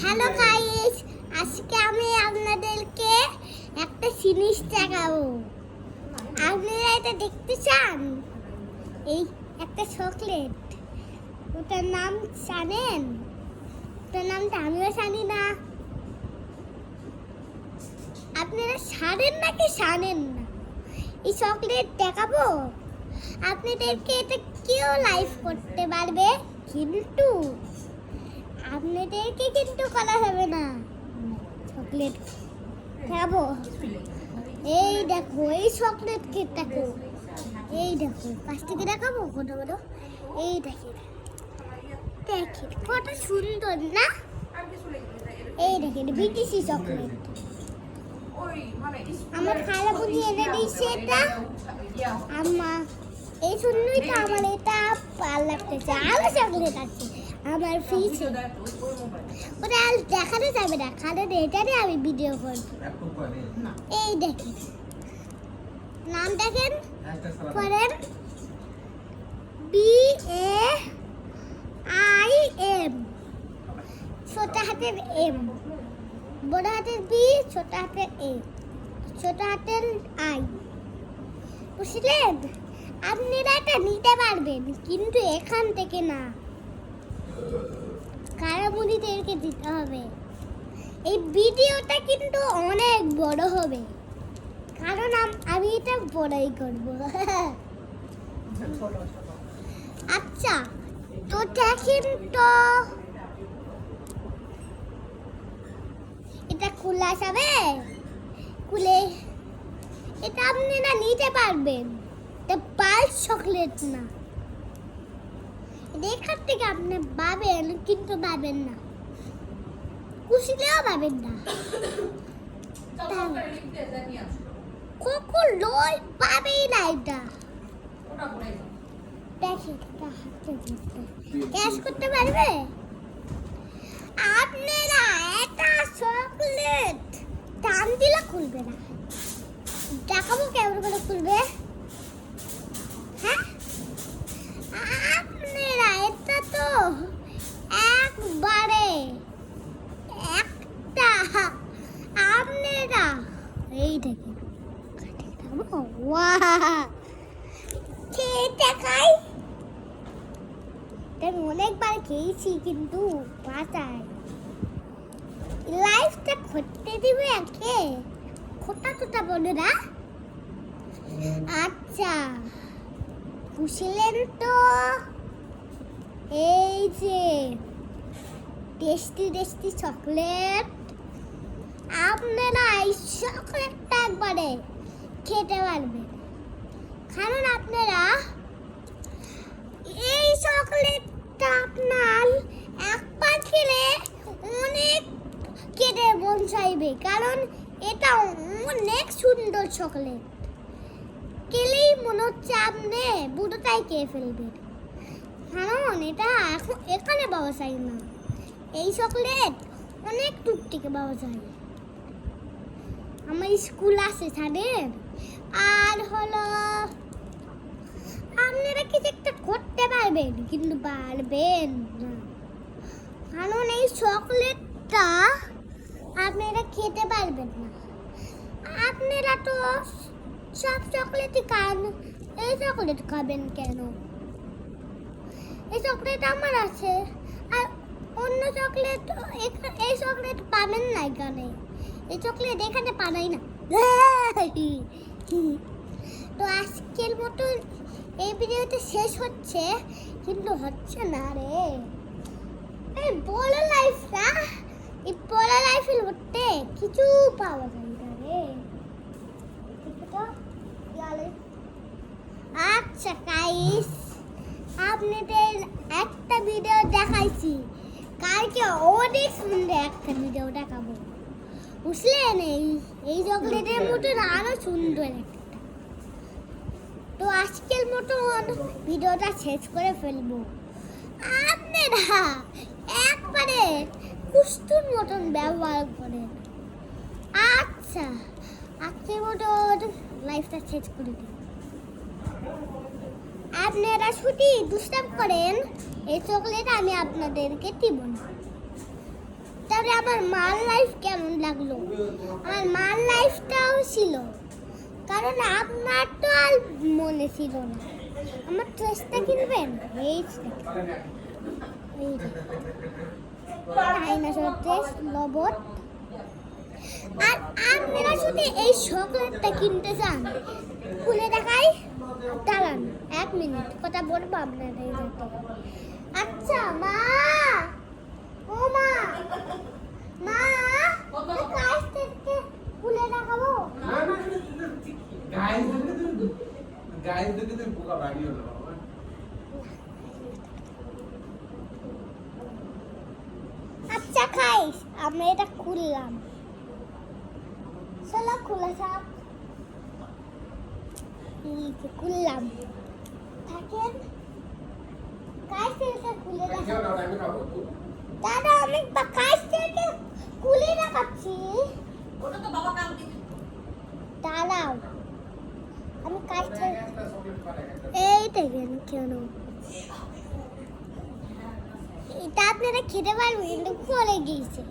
Hello guys, আজকে আমি আপনাদেরকে একটা জিনিস দেখাবো। আপনারা এটা দেখতে চান? এই একটা চকলেট, ওটার নাম জানেন? ওটার নামটা আমিও জানি না। আপনারা জানেন নাকি জানেন না? এই চকলেট দেখাবো আপনাদেরকে। এটা কেউ লাইভ করতে পারবে, কিন্তু আপনাদেরকে কিন্তু করা হবে না। চকলেট খাবো। এই দেখো, এই চকলেট কেক দেখো, এই দেখো, কাছ থেকে দেখাবো কত বড়। এই দেখে দেখেন কত সুন্দর না? এই দেখেন বিটিসি চকলেট। আমার খালা বুঝি এনে দিয়েছে এটা। আমার এই জন্যই তো আমার এটা ভালো লাগতেছে। আরো চকলেট আছে আমার ফ্রিজে, ওটা আর দেখানো যাবে না, কারণ এটারে আমি ভিডিও করব। এই দেখেন, নাম দেখেন, পড়েন BAIM, ছোট হাতের M, বড় হাতের B, ছোট হাতের A, ছোট হাতের I। বুঝলেন? আপনারা এটা নিতে পারবেন, কিন্তু এখান থেকে না, কারামুনিদেরকে দিতে হবে। এই ভিডিওটা কিন্তু অনেক বড় হবে, কারণ আমি এটা বড়ই করব। আচ্ছা, তো দেখেন তো এটা খোলা যাবে? খুলে এটা আপনারা নিতে পারবেন। এটা পালস চকলেট না, এখান থেকে আপনি পাবেন, কিন্তু পাবেন না, খুশিলেও পাবেন না। কখনোই পাবেই না এটা। দেখি ক্যাশ করতে পারবে আপনারা? এটা চকলেট দাম দিলে খুলবে না। দেখাবো কেমন করে খুলবে। হ্যাঁ, আপনারা এটা তো একবারে একটা আপনারা এই দেখেন, খেয়ে খাই। অনেকবার খেয়েছি, কিন্তু বাঁচায় লাইফটা করতে দিবে একে খোটা খোটা বোনেরা। আচ্ছা, বুঝলেন তো? এই যে টেস্টি টেস্টি চকলেট, আপনারা এই চকলেটটা একবারে খেতে পারবেন, কারণ আপনারা এই চকলেটটা আপনার একবার খেলে অনেক খেতে মন চাইবে, কারণ এটা অনেক সুন্দর চকলেট। খেলেই মনে হচ্ছে আপনি পুরোটাই খেয়ে ফেলবেন, কারণ এটা এখন এখানে পাওয়া যায় না। এই চকলেট অনেক দূর থেকে পাওয়া যায়। আমার স্কুল আছে ছাড়েন। আর হলো আপনারা কিছু একটা করতে পারবেন, কিন্তু পারবেন না, কারণ এই চকলেটটা আপনারা খেতে পারবেন না। আপনারা তো সব চকলেটই খান, এই চকলেট খাবেন কেন? এই চকলেট আমার আছে, আর অন্য চকলেট এই চকলেট পাবেন না এখানে। এই চকলেট এখানে পানাই না। তো আজকের মতো এই ভিডিওটা শেষ হচ্ছে, কিন্তু হচ্ছে না রে। এই বড় লাইফটা, এই বড় লাইফের মধ্যে কিছু পাওয়া যায় না রে। আচ্ছা গাইস, আপনাদের একটা ভিডিও দেখাইছি, কালকে অনেক সুন্দর একটা ভিডিও দেখাবো। বুঝলেন? এই চকলেটের মতন আরো সুন্দর একটা। তো আজকের মতন ভিডিওটা শেষ করে ফেলবো। আপনারা একবারে কুস্তুর মতন ব্যবহার করেন। আচ্ছা, আজকের মতন লাইফটা শেষ করে দিন। আপনারা শুধু দুষ্টাম করেন, এই চকলেট আমি আপনাদেরকে দিব না। তা তাহলে আমার মার লাইফ কেমন লাগলো? আমার মার লাইফটাও ছিল, কারণ আপনার তো আর মনে ছিল না। আমার ট্রেসটা কিনবেন? এই ডাইনোসর ট্রেস লবট। আর আপনারা যদি এই চকলেটটা কিনতে চান, খুলে দেখাই, দাঁড়ান 1 মিনিট কথা বলবো আপনাদের সাথে। আচ্ছা মা, ও মা, মা কাছ থেকে খুলে দেখাবো। গাইস দেখে তুমি বোকা বাড়িও না বাবা। আচ্ছা খাইস, আমরা এটা খুললাম, চলো খুলে থাক। খুললাম, থাকেন কাছ থেকে খুলে খেয়ে দেখাবো। নাও, আমি খাবো। দাদা আমি কাছ থেকে খুলে দেখাচ্ছি, ওটা তো বাবা কাল দিবে। দাঁড়াও আমি কাছ থেকে একটা চকলেট পারে একটা। এই দেখেন কেন এটা আপনারা খেতে পারবেন, কিন্তু পরে গিয়েছে,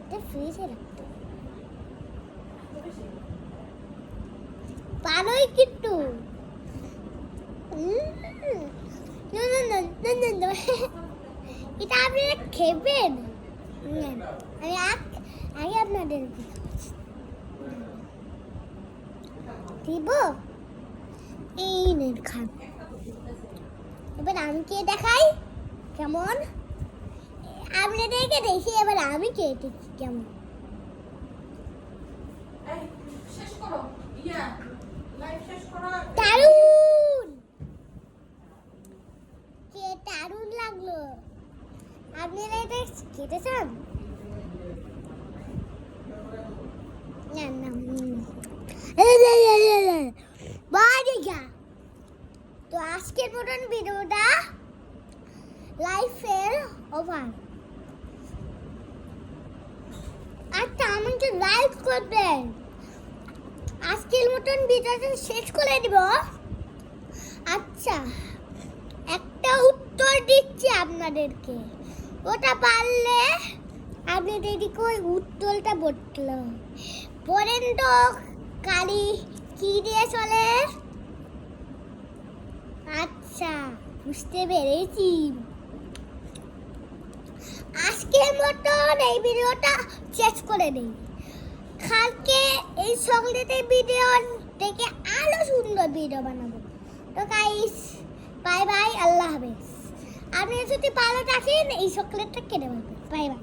এটা ফ্রিজে রাখতে পারোই কিন্তু। না না না না না না, এটা আপনারা খেবেন। আমি আগে আপনাদের দিব, এই নেন খান। এবার আমি কে দেখাই কেমন, আপনাদেরকে দেখি, এবার আমি কে দেখি কেমন। এই শেষ করো। লাইভ শেষ করো। দারুণ, কে দারুণ লাগলো। আপনারা এটা খেতে চান? না না বাড়িয়া। তো আজকের মতন ভিডিওটা লাইফের ওভার। আচ্ছা আমাকে লাইক করবেন। আজকের মতন ভিডিওটা শেষ করে দিব। আচ্ছা একটা উত্তর দিচ্ছি আপনাদেরকে, ওটা পারলে আপনাদেরকে ওই উত্তরটা বলতে বলেন তো। কালি কি দিয়ে চলে? আচ্ছা বুঝতে পেরেছি। আজকের মতন এই ভিডিওটা শেষ করে দেই। কালকে এই চকলেটের ভিডিও থেকে আরো সুন্দর ভিডিও বানাবো। তো গাইস বাই বাই, আল্লাহ হাফেজ। আপনি যদি ভালো থাকেন এই চকলেটটা কিনে পাবেন। Bye bye.